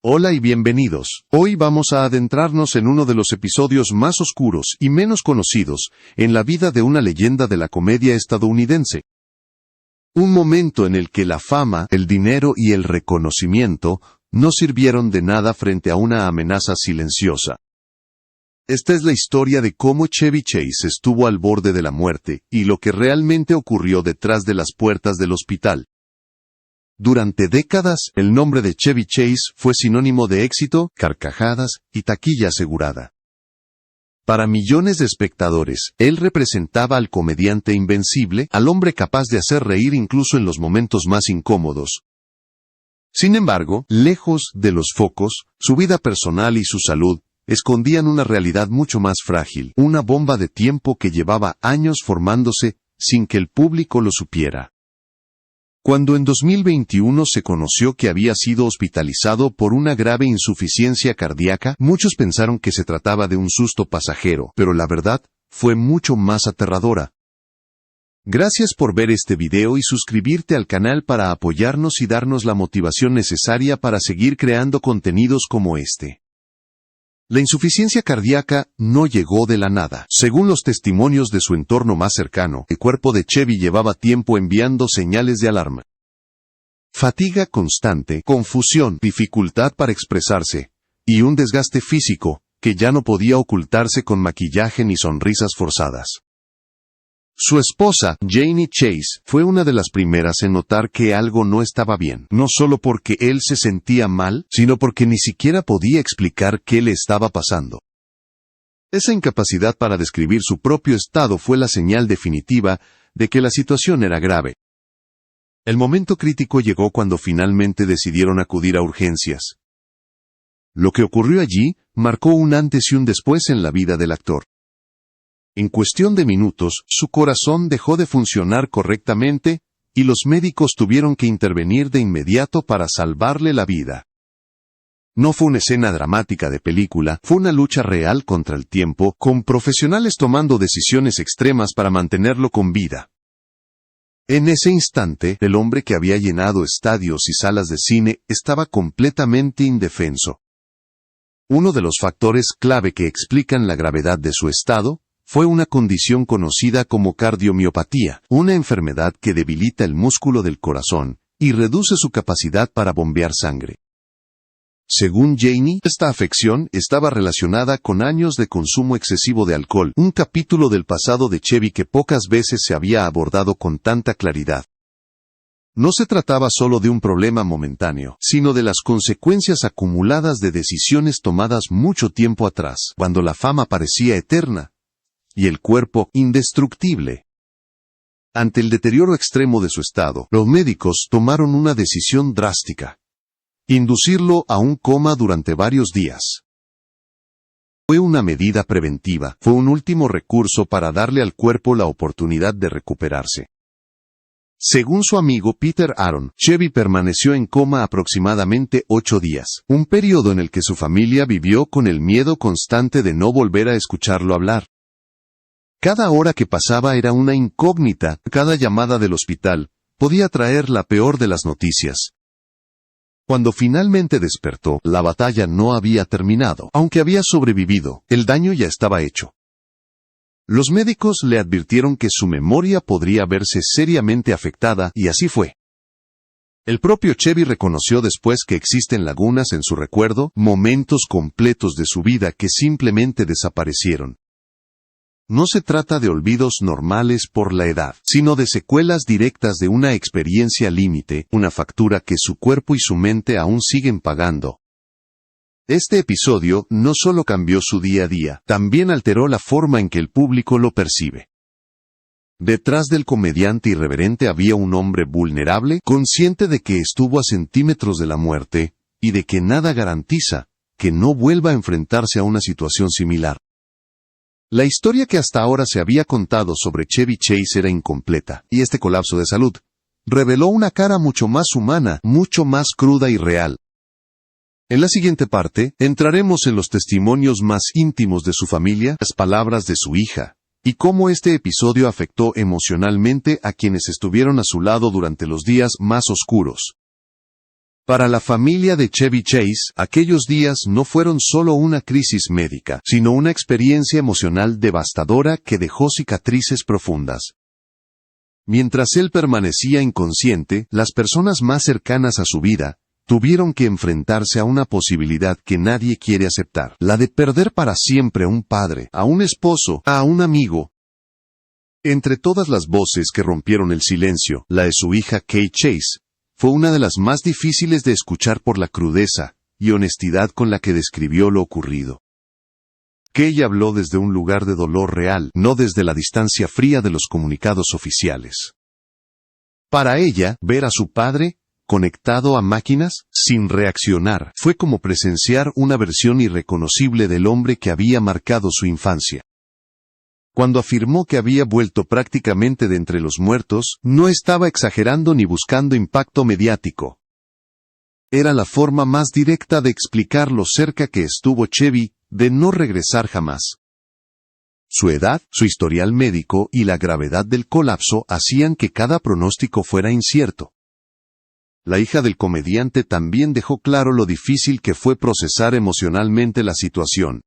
Hola y bienvenidos. Hoy vamos a adentrarnos en uno de los episodios más oscuros y menos conocidos en la vida de una leyenda de la comedia estadounidense. Un momento en el que la fama, el dinero y el reconocimiento no sirvieron de nada frente a una amenaza silenciosa. Esta es la historia de cómo Chevy Chase estuvo al borde de la muerte y lo que realmente ocurrió detrás de las puertas del hospital. Durante décadas, el nombre de Chevy Chase fue sinónimo de éxito, carcajadas y taquilla asegurada. Para millones de espectadores, él representaba al comediante invencible, al hombre capaz de hacer reír incluso en los momentos más incómodos. Sin embargo, lejos de los focos, su vida personal y su salud escondían una realidad mucho más frágil, una bomba de tiempo que llevaba años formándose sin que el público lo supiera. Cuando en 2021 se conoció que había sido hospitalizado por una grave insuficiencia cardíaca, muchos pensaron que se trataba de un susto pasajero, pero la verdad fue mucho más aterradora. Gracias por ver este video y suscribirte al canal para apoyarnos y darnos la motivación necesaria para seguir creando contenidos como este. La insuficiencia cardíaca no llegó de la nada. Según los testimonios de su entorno más cercano, el cuerpo de Chevy llevaba tiempo enviando señales de alarma. Fatiga constante, confusión, dificultad para expresarse, y un desgaste físico que ya no podía ocultarse con maquillaje ni sonrisas forzadas. Su esposa, Janie Chase, fue una de las primeras en notar que algo no estaba bien, no solo porque él se sentía mal, sino porque ni siquiera podía explicar qué le estaba pasando. Esa incapacidad para describir su propio estado fue la señal definitiva de que la situación era grave. El momento crítico llegó cuando finalmente decidieron acudir a urgencias. Lo que ocurrió allí marcó un antes y un después en la vida del actor. En cuestión de minutos, su corazón dejó de funcionar correctamente, y los médicos tuvieron que intervenir de inmediato para salvarle la vida. No fue una escena dramática de película, fue una lucha real contra el tiempo, con profesionales tomando decisiones extremas para mantenerlo con vida. En ese instante, el hombre que había llenado estadios y salas de cine estaba completamente indefenso. Uno de los factores clave que explican la gravedad de su estado fue una condición conocida como cardiomiopatía, una enfermedad que debilita el músculo del corazón y reduce su capacidad para bombear sangre. Según Janie, esta afección estaba relacionada con años de consumo excesivo de alcohol, un capítulo del pasado de Chevy que pocas veces se había abordado con tanta claridad. No se trataba solo de un problema momentáneo, sino de las consecuencias acumuladas de decisiones tomadas mucho tiempo atrás, cuando la fama parecía eterna y el cuerpo indestructible. Ante el deterioro extremo de su estado, los médicos tomaron una decisión drástica: inducirlo a un coma durante varios días. Fue una medida preventiva, fue un último recurso para darle al cuerpo la oportunidad de recuperarse. Según su amigo Peter Aaron, Chevy permaneció en coma aproximadamente 8 días, un periodo en el que su familia vivió con el miedo constante de no volver a escucharlo hablar. Cada hora que pasaba era una incógnita, cada llamada del hospital podía traer la peor de las noticias. Cuando finalmente despertó, la batalla no había terminado. Aunque había sobrevivido, el daño ya estaba hecho. Los médicos le advirtieron que su memoria podría verse seriamente afectada, y así fue. El propio Chevy reconoció después que existen lagunas en su recuerdo, momentos completos de su vida que simplemente desaparecieron. No se trata de olvidos normales por la edad, sino de secuelas directas de una experiencia límite, una factura que su cuerpo y su mente aún siguen pagando. Este episodio no solo cambió su día a día, también alteró la forma en que el público lo percibe. Detrás del comediante irreverente había un hombre vulnerable, consciente de que estuvo a centímetros de la muerte, y de que nada garantiza que no vuelva a enfrentarse a una situación similar. La historia que hasta ahora se había contado sobre Chevy Chase era incompleta, y este colapso de salud reveló una cara mucho más humana, mucho más cruda y real. En la siguiente parte, entraremos en los testimonios más íntimos de su familia, las palabras de su hija, y cómo este episodio afectó emocionalmente a quienes estuvieron a su lado durante los días más oscuros. Para la familia de Chevy Chase, aquellos días no fueron solo una crisis médica, sino una experiencia emocional devastadora que dejó cicatrices profundas. Mientras él permanecía inconsciente, las personas más cercanas a su vida tuvieron que enfrentarse a una posibilidad que nadie quiere aceptar, la de perder para siempre a un padre, a un esposo, a un amigo. Entre todas las voces que rompieron el silencio, la de su hija Kay Chase fue una de las más difíciles de escuchar por la crudeza y honestidad con la que describió lo ocurrido. Kay habló desde un lugar de dolor real, no desde la distancia fría de los comunicados oficiales. Para ella, ver a su padre, conectado a máquinas, sin reaccionar, fue como presenciar una versión irreconocible del hombre que había marcado su infancia. Cuando afirmó que había vuelto prácticamente de entre los muertos, no estaba exagerando ni buscando impacto mediático. Era la forma más directa de explicar lo cerca que estuvo Chevy de no regresar jamás. Su edad, su historial médico y la gravedad del colapso hacían que cada pronóstico fuera incierto. La hija del comediante también dejó claro lo difícil que fue procesar emocionalmente la situación.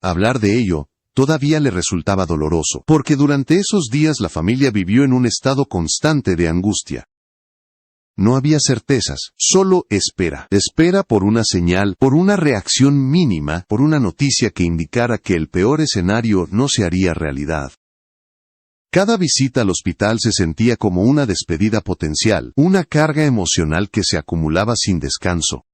Hablar de ello todavía le resultaba doloroso, porque durante esos días la familia vivió en un estado constante de angustia. No había certezas, solo espera. Espera por una señal, por una reacción mínima, por una noticia que indicara que el peor escenario no se haría realidad. Cada visita al hospital se sentía como una despedida potencial, una carga emocional que se acumulaba sin descanso.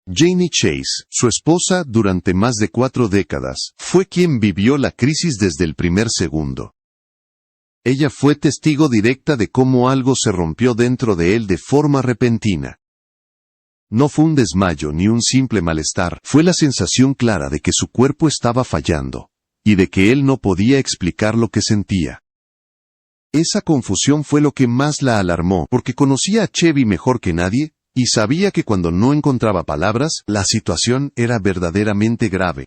Janie Chase, su esposa durante más de 4 décadas, fue quien vivió la crisis desde el primer segundo. Ella fue testigo directa de cómo algo se rompió dentro de él de forma repentina. No fue un desmayo ni un simple malestar, fue la sensación clara de que su cuerpo estaba fallando, y de que él no podía explicar lo que sentía. Esa confusión fue lo que más la alarmó, porque conocía a Chevy mejor que nadie, y sabía que cuando no encontraba palabras, la situación era verdaderamente grave.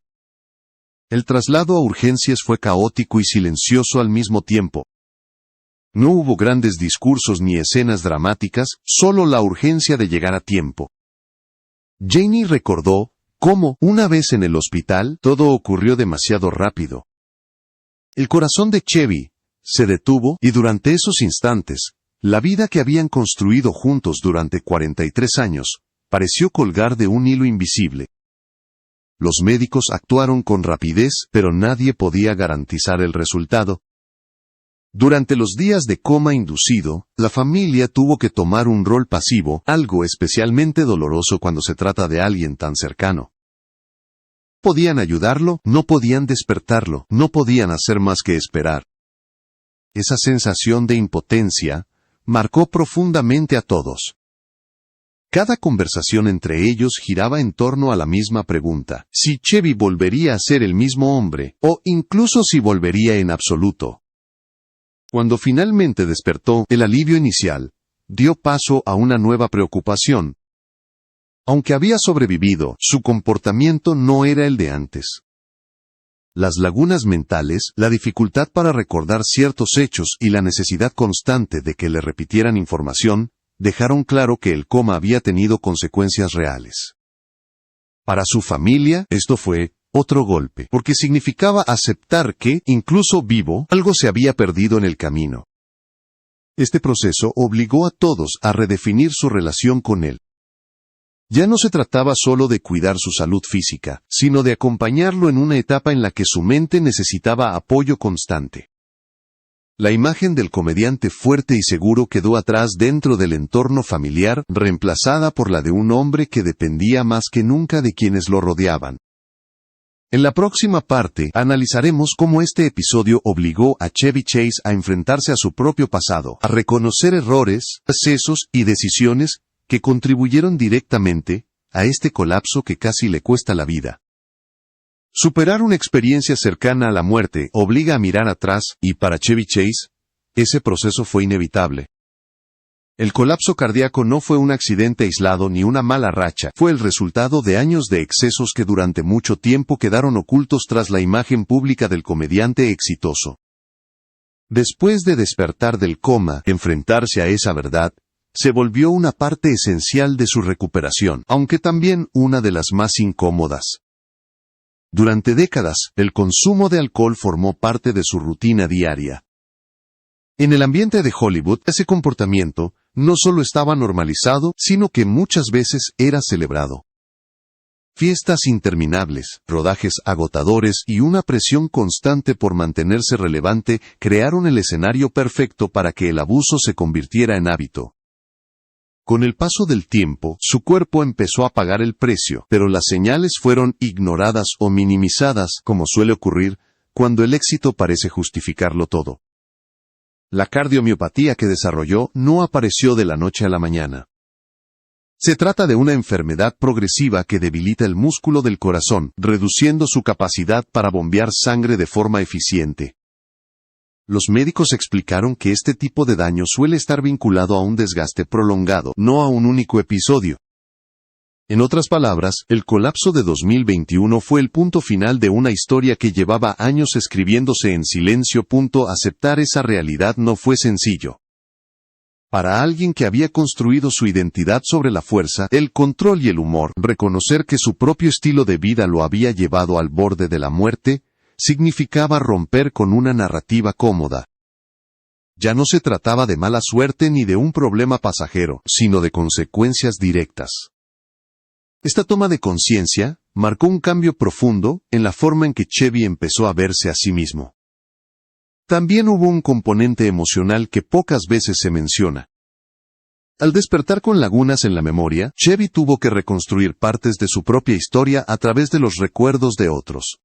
El traslado a urgencias fue caótico y silencioso al mismo tiempo. No hubo grandes discursos ni escenas dramáticas, solo la urgencia de llegar a tiempo. Janie recordó cómo, una vez en el hospital, todo ocurrió demasiado rápido. El corazón de Chevy se detuvo y durante esos instantes, la vida que habían construido juntos durante 43 años, pareció colgar de un hilo invisible. Los médicos actuaron con rapidez, pero nadie podía garantizar el resultado. Durante los días de coma inducido, la familia tuvo que tomar un rol pasivo, algo especialmente doloroso cuando se trata de alguien tan cercano. Podían ayudarlo, no podían despertarlo, no podían hacer más que esperar. Esa sensación de impotencia marcó profundamente a todos. Cada conversación entre ellos giraba en torno a la misma pregunta: si Chevy volvería a ser el mismo hombre, o incluso si volvería en absoluto. Cuando finalmente despertó, el alivio inicial dio paso a una nueva preocupación. Aunque había sobrevivido, su comportamiento no era el de antes. Las lagunas mentales, la dificultad para recordar ciertos hechos y la necesidad constante de que le repitieran información, dejaron claro que el coma había tenido consecuencias reales. Para su familia, esto fue otro golpe, porque significaba aceptar que, incluso vivo, algo se había perdido en el camino. Este proceso obligó a todos a redefinir su relación con él. Ya no se trataba solo de cuidar su salud física, sino de acompañarlo en una etapa en la que su mente necesitaba apoyo constante. La imagen del comediante fuerte y seguro quedó atrás dentro del entorno familiar, reemplazada por la de un hombre que dependía más que nunca de quienes lo rodeaban. En la próxima parte, analizaremos cómo este episodio obligó a Chevy Chase a enfrentarse a su propio pasado, a reconocer errores, excesos y decisiones que contribuyeron directamente a este colapso que casi le cuesta la vida. Superar una experiencia cercana a la muerte obliga a mirar atrás, y para Chevy Chase, ese proceso fue inevitable. El colapso cardíaco no fue un accidente aislado ni una mala racha, fue el resultado de años de excesos que durante mucho tiempo quedaron ocultos tras la imagen pública del comediante exitoso. Después de despertar del coma, enfrentarse a esa verdad, se volvió una parte esencial de su recuperación, aunque también una de las más incómodas. Durante décadas, el consumo de alcohol formó parte de su rutina diaria. En el ambiente de Hollywood, ese comportamiento no solo estaba normalizado, sino que muchas veces era celebrado. Fiestas interminables, rodajes agotadores y una presión constante por mantenerse relevante crearon el escenario perfecto para que el abuso se convirtiera en hábito. Con el paso del tiempo, su cuerpo empezó a pagar el precio, pero las señales fueron ignoradas o minimizadas, como suele ocurrir cuando el éxito parece justificarlo todo. La cardiomiopatía que desarrolló no apareció de la noche a la mañana. Se trata de una enfermedad progresiva que debilita el músculo del corazón, reduciendo su capacidad para bombear sangre de forma eficiente. Los médicos explicaron que este tipo de daño suele estar vinculado a un desgaste prolongado, no a un único episodio. En otras palabras, el colapso de 2021 fue el punto final de una historia que llevaba años escribiéndose en silencio. Aceptar esa realidad no fue sencillo. Para alguien que había construido su identidad sobre la fuerza, el control y el humor, reconocer que su propio estilo de vida lo había llevado al borde de la muerte, significaba romper con una narrativa cómoda. Ya no se trataba de mala suerte ni de un problema pasajero, sino de consecuencias directas. Esta toma de conciencia marcó un cambio profundo en la forma en que Chevy empezó a verse a sí mismo. También hubo un componente emocional que pocas veces se menciona. Al despertar con lagunas en la memoria, Chevy tuvo que reconstruir partes de su propia historia a través de los recuerdos de otros.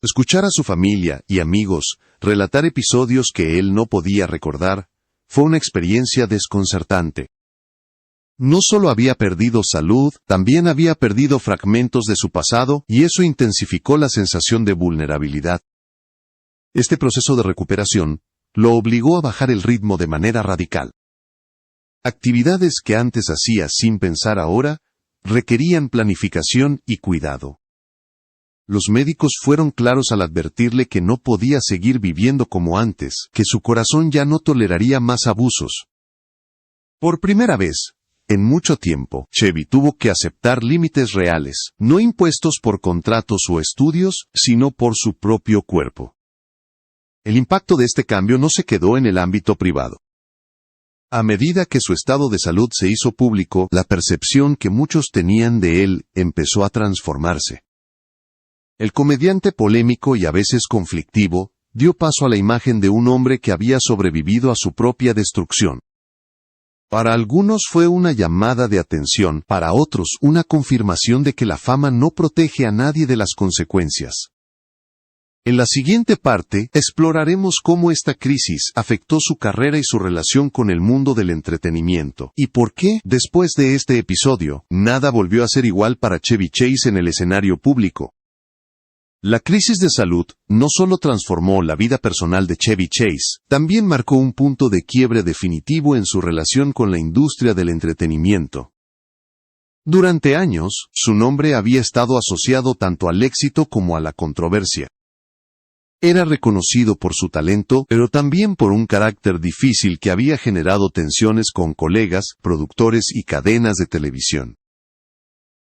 Escuchar a su familia y amigos relatar episodios que él no podía recordar fue una experiencia desconcertante. No solo había perdido salud, también había perdido fragmentos de su pasado, y eso intensificó la sensación de vulnerabilidad. Este proceso de recuperación lo obligó a bajar el ritmo de manera radical. Actividades que antes hacía sin pensar ahora requerían planificación y cuidado. Los médicos fueron claros al advertirle que no podía seguir viviendo como antes, que su corazón ya no toleraría más abusos. Por primera vez, en mucho tiempo, Chevy tuvo que aceptar límites reales, no impuestos por contratos o estudios, sino por su propio cuerpo. El impacto de este cambio no se quedó en el ámbito privado. A medida que su estado de salud se hizo público, la percepción que muchos tenían de él empezó a transformarse. El comediante polémico y a veces conflictivo dio paso a la imagen de un hombre que había sobrevivido a su propia destrucción. Para algunos fue una llamada de atención, para otros una confirmación de que la fama no protege a nadie de las consecuencias. En la siguiente parte, exploraremos cómo esta crisis afectó su carrera y su relación con el mundo del entretenimiento, y por qué, después de este episodio, nada volvió a ser igual para Chevy Chase en el escenario público. La crisis de salud no solo transformó la vida personal de Chevy Chase, también marcó un punto de quiebre definitivo en su relación con la industria del entretenimiento. Durante años, su nombre había estado asociado tanto al éxito como a la controversia. Era reconocido por su talento, pero también por un carácter difícil que había generado tensiones con colegas, productores y cadenas de televisión.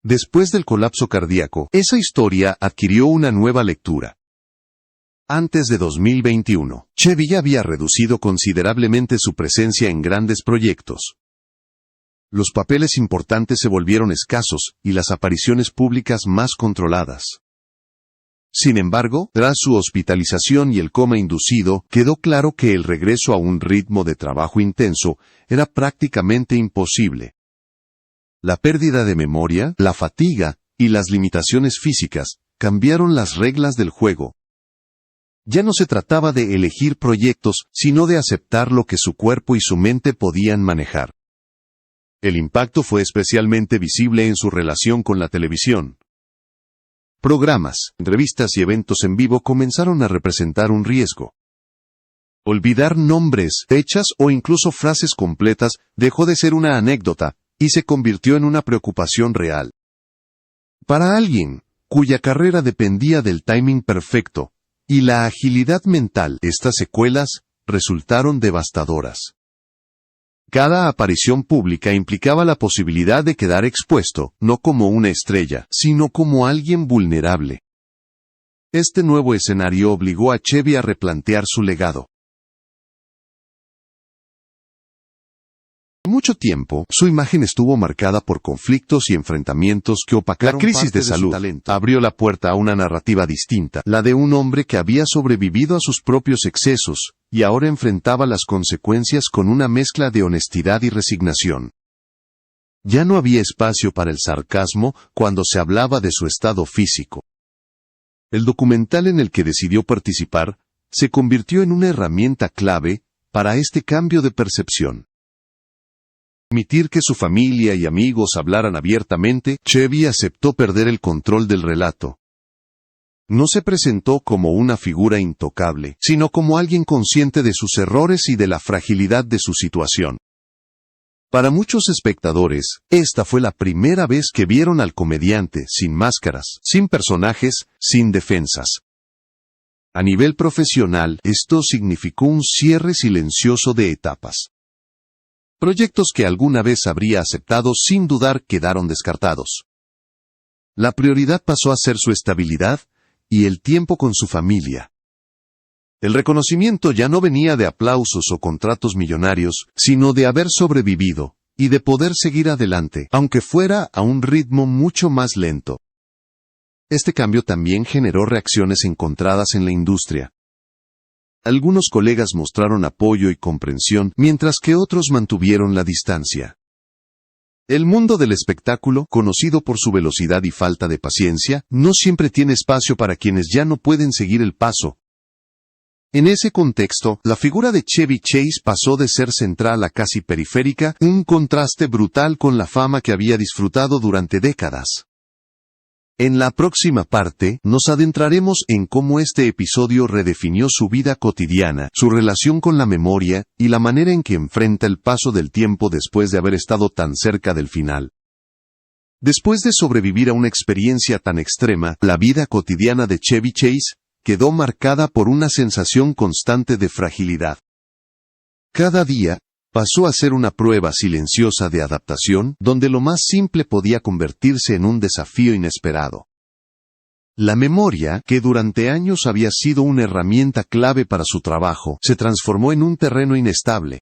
Después del colapso cardíaco, esa historia adquirió una nueva lectura. Antes de 2021, Chevy ya había reducido considerablemente su presencia en grandes proyectos. Los papeles importantes se volvieron escasos y las apariciones públicas más controladas. Sin embargo, tras su hospitalización y el coma inducido, quedó claro que el regreso a un ritmo de trabajo intenso era prácticamente imposible. La pérdida de memoria, la fatiga y las limitaciones físicas cambiaron las reglas del juego. Ya no se trataba de elegir proyectos, sino de aceptar lo que su cuerpo y su mente podían manejar. El impacto fue especialmente visible en su relación con la televisión. Programas, entrevistas y eventos en vivo comenzaron a representar un riesgo. Olvidar nombres, fechas o incluso frases completas dejó de ser una anécdota y se convirtió en una preocupación real. Para alguien cuya carrera dependía del timing perfecto y la agilidad mental, estas secuelas resultaron devastadoras. Cada aparición pública implicaba la posibilidad de quedar expuesto, no como una estrella, sino como alguien vulnerable. Este nuevo escenario obligó a Chevy a replantear su legado. Por mucho tiempo, su imagen estuvo marcada por conflictos y enfrentamientos que opacaron. La crisis de salud abrió la puerta a una narrativa distinta, la de un hombre que había sobrevivido a sus propios excesos, y ahora enfrentaba las consecuencias con una mezcla de honestidad y resignación. Ya no había espacio para el sarcasmo cuando se hablaba de su estado físico. El documental en el que decidió participar se convirtió en una herramienta clave para este cambio de percepción. Permitir que su familia y amigos hablaran abiertamente, Chevy aceptó perder el control del relato. No se presentó como una figura intocable, sino como alguien consciente de sus errores y de la fragilidad de su situación. Para muchos espectadores, esta fue la primera vez que vieron al comediante sin máscaras, sin personajes, sin defensas. A nivel profesional, esto significó un cierre silencioso de etapas. Proyectos que alguna vez habría aceptado sin dudar quedaron descartados. La prioridad pasó a ser su estabilidad y el tiempo con su familia. El reconocimiento ya no venía de aplausos o contratos millonarios, sino de haber sobrevivido y de poder seguir adelante, aunque fuera a un ritmo mucho más lento. Este cambio también generó reacciones encontradas en la industria. Algunos colegas mostraron apoyo y comprensión, mientras que otros mantuvieron la distancia. El mundo del espectáculo, conocido por su velocidad y falta de paciencia, no siempre tiene espacio para quienes ya no pueden seguir el paso. En ese contexto, la figura de Chevy Chase pasó de ser central a casi periférica, un contraste brutal con la fama que había disfrutado durante décadas. En la próxima parte, nos adentraremos en cómo este episodio redefinió su vida cotidiana, su relación con la memoria, y la manera en que enfrenta el paso del tiempo después de haber estado tan cerca del final. Después de sobrevivir a una experiencia tan extrema, la vida cotidiana de Chevy Chase quedó marcada por una sensación constante de fragilidad. Cada día pasó a ser una prueba silenciosa de adaptación, donde lo más simple podía convertirse en un desafío inesperado. La memoria, que durante años había sido una herramienta clave para su trabajo, se transformó en un terreno inestable.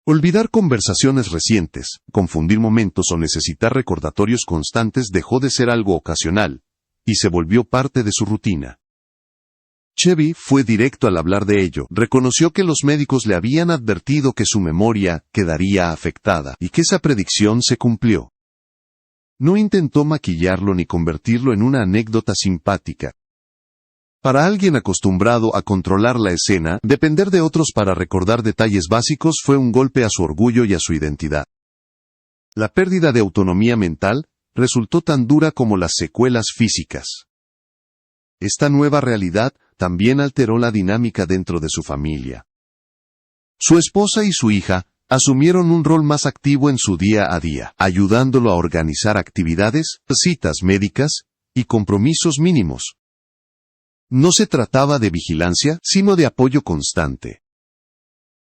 Olvidar conversaciones recientes, confundir momentos o necesitar recordatorios constantes dejó de ser algo ocasional, y se volvió parte de su rutina. Chevy fue directo al hablar de ello, reconoció que los médicos le habían advertido que su memoria quedaría afectada, y que esa predicción se cumplió. No intentó maquillarlo ni convertirlo en una anécdota simpática. Para alguien acostumbrado a controlar la escena, depender de otros para recordar detalles básicos fue un golpe a su orgullo y a su identidad. La pérdida de autonomía mental resultó tan dura como las secuelas físicas. Esta nueva realidad también alteró la dinámica dentro de su familia. Su esposa y su hija asumieron un rol más activo en su día a día, ayudándolo a organizar actividades, citas médicas y compromisos mínimos. No se trataba de vigilancia, sino de apoyo constante.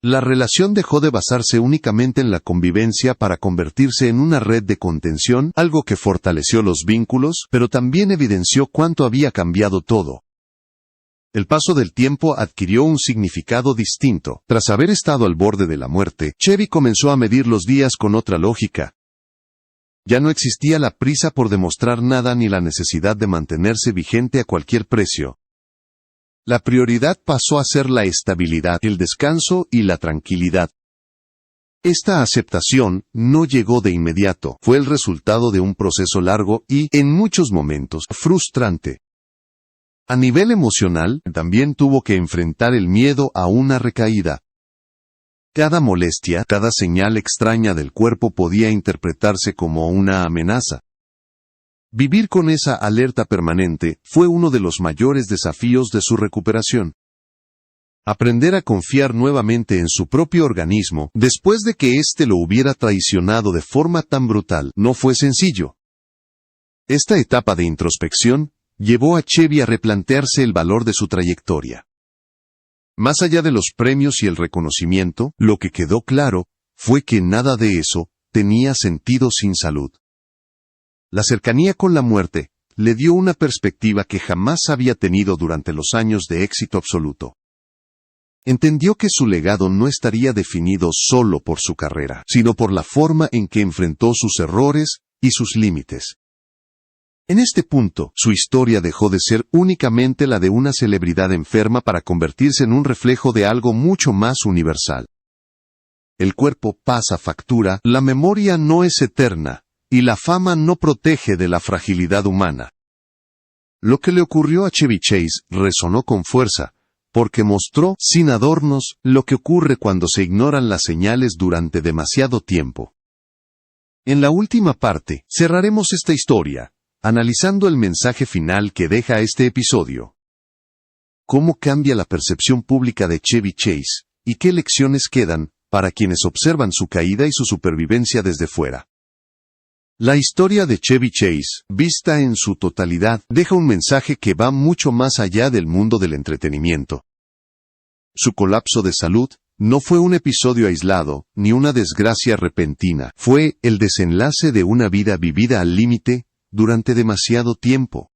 La relación dejó de basarse únicamente en la convivencia para convertirse en una red de contención, algo que fortaleció los vínculos, pero también evidenció cuánto había cambiado todo. El paso del tiempo adquirió un significado distinto. Tras haber estado al borde de la muerte, Chevy comenzó a medir los días con otra lógica. Ya no existía la prisa por demostrar nada ni la necesidad de mantenerse vigente a cualquier precio. La prioridad pasó a ser la estabilidad, el descanso y la tranquilidad. Esta aceptación no llegó de inmediato, fue el resultado de un proceso largo y, en muchos momentos, frustrante. A nivel emocional, también tuvo que enfrentar el miedo a una recaída. Cada molestia, cada señal extraña del cuerpo podía interpretarse como una amenaza. Vivir con esa alerta permanente fue uno de los mayores desafíos de su recuperación. Aprender a confiar nuevamente en su propio organismo, después de que éste lo hubiera traicionado de forma tan brutal, no fue sencillo. Esta etapa de introspección llevó a Chevy a replantearse el valor de su trayectoria. Más allá de los premios y el reconocimiento, lo que quedó claro fue que nada de eso tenía sentido sin salud. La cercanía con la muerte le dio una perspectiva que jamás había tenido durante los años de éxito absoluto. Entendió que su legado no estaría definido solo por su carrera, sino por la forma en que enfrentó sus errores y sus límites. En este punto, su historia dejó de ser únicamente la de una celebridad enferma para convertirse en un reflejo de algo mucho más universal. El cuerpo pasa factura, la memoria no es eterna, y la fama no protege de la fragilidad humana. Lo que le ocurrió a Chevy Chase resonó con fuerza, porque mostró, sin adornos, lo que ocurre cuando se ignoran las señales durante demasiado tiempo. En la última parte, cerraremos esta historia, analizando el mensaje final que deja este episodio. ¿Cómo cambia la percepción pública de Chevy Chase, y qué lecciones quedan para quienes observan su caída y su supervivencia desde fuera? La historia de Chevy Chase, vista en su totalidad, deja un mensaje que va mucho más allá del mundo del entretenimiento. Su colapso de salud no fue un episodio aislado, ni una desgracia repentina, fue el desenlace de una vida vivida al límite durante demasiado tiempo.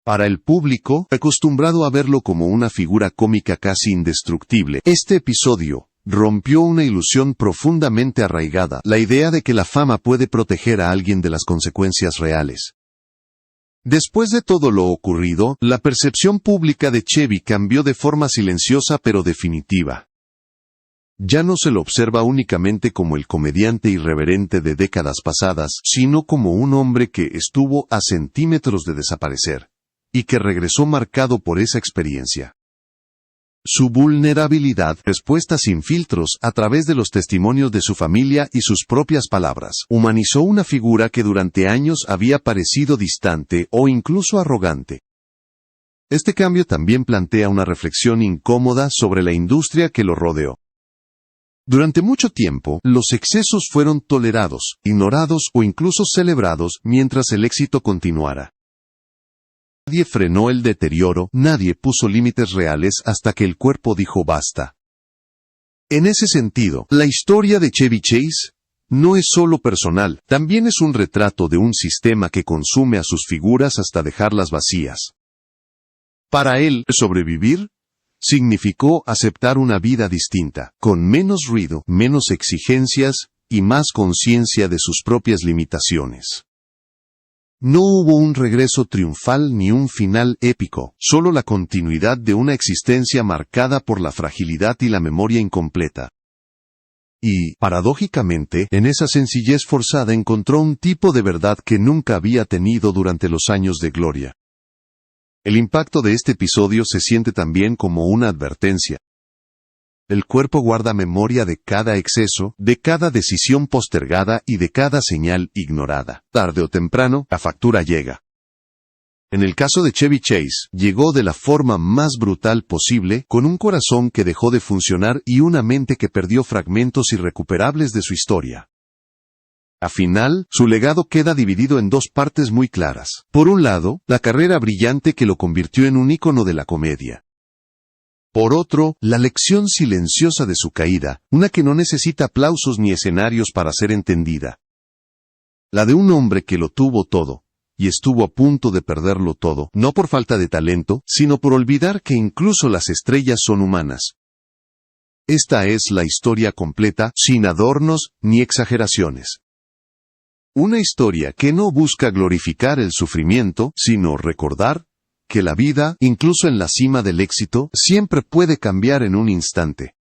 Para el público, acostumbrado a verlo como una figura cómica casi indestructible, este episodio rompió una ilusión profundamente arraigada, la idea de que la fama puede proteger a alguien de las consecuencias reales. Después de todo lo ocurrido, la percepción pública de Chevy cambió de forma silenciosa pero definitiva. Ya no se lo observa únicamente como el comediante irreverente de décadas pasadas, sino como un hombre que estuvo a centímetros de desaparecer, y que regresó marcado por esa experiencia. Su vulnerabilidad, expuesta sin filtros a través de los testimonios de su familia y sus propias palabras, humanizó una figura que durante años había parecido distante o incluso arrogante. Este cambio también plantea una reflexión incómoda sobre la industria que lo rodeó. Durante mucho tiempo, los excesos fueron tolerados, ignorados o incluso celebrados mientras el éxito continuara. Nadie frenó el deterioro, nadie puso límites reales hasta que el cuerpo dijo basta. En ese sentido, la historia de Chevy Chase no es solo personal, también es un retrato de un sistema que consume a sus figuras hasta dejarlas vacías. Para él, sobrevivir significó aceptar una vida distinta, con menos ruido, menos exigencias y más conciencia de sus propias limitaciones. No hubo un regreso triunfal ni un final épico, solo la continuidad de una existencia marcada por la fragilidad y la memoria incompleta. Y, paradójicamente, en esa sencillez forzada encontró un tipo de verdad que nunca había tenido durante los años de gloria. El impacto de este episodio se siente también como una advertencia. El cuerpo guarda memoria de cada exceso, de cada decisión postergada y de cada señal ignorada. Tarde o temprano, la factura llega. En el caso de Chevy Chase, llegó de la forma más brutal posible, con un corazón que dejó de funcionar y una mente que perdió fragmentos irrecuperables de su historia. Al final, su legado queda dividido en dos partes muy claras. Por un lado, la carrera brillante que lo convirtió en un ícono de la comedia. Por otro, la lección silenciosa de su caída, una que no necesita aplausos ni escenarios para ser entendida. La de un hombre que lo tuvo todo, y estuvo a punto de perderlo todo, no por falta de talento, sino por olvidar que incluso las estrellas son humanas. Esta es la historia completa, sin adornos ni exageraciones. Una historia que no busca glorificar el sufrimiento, sino recordar que la vida, incluso en la cima del éxito, siempre puede cambiar en un instante.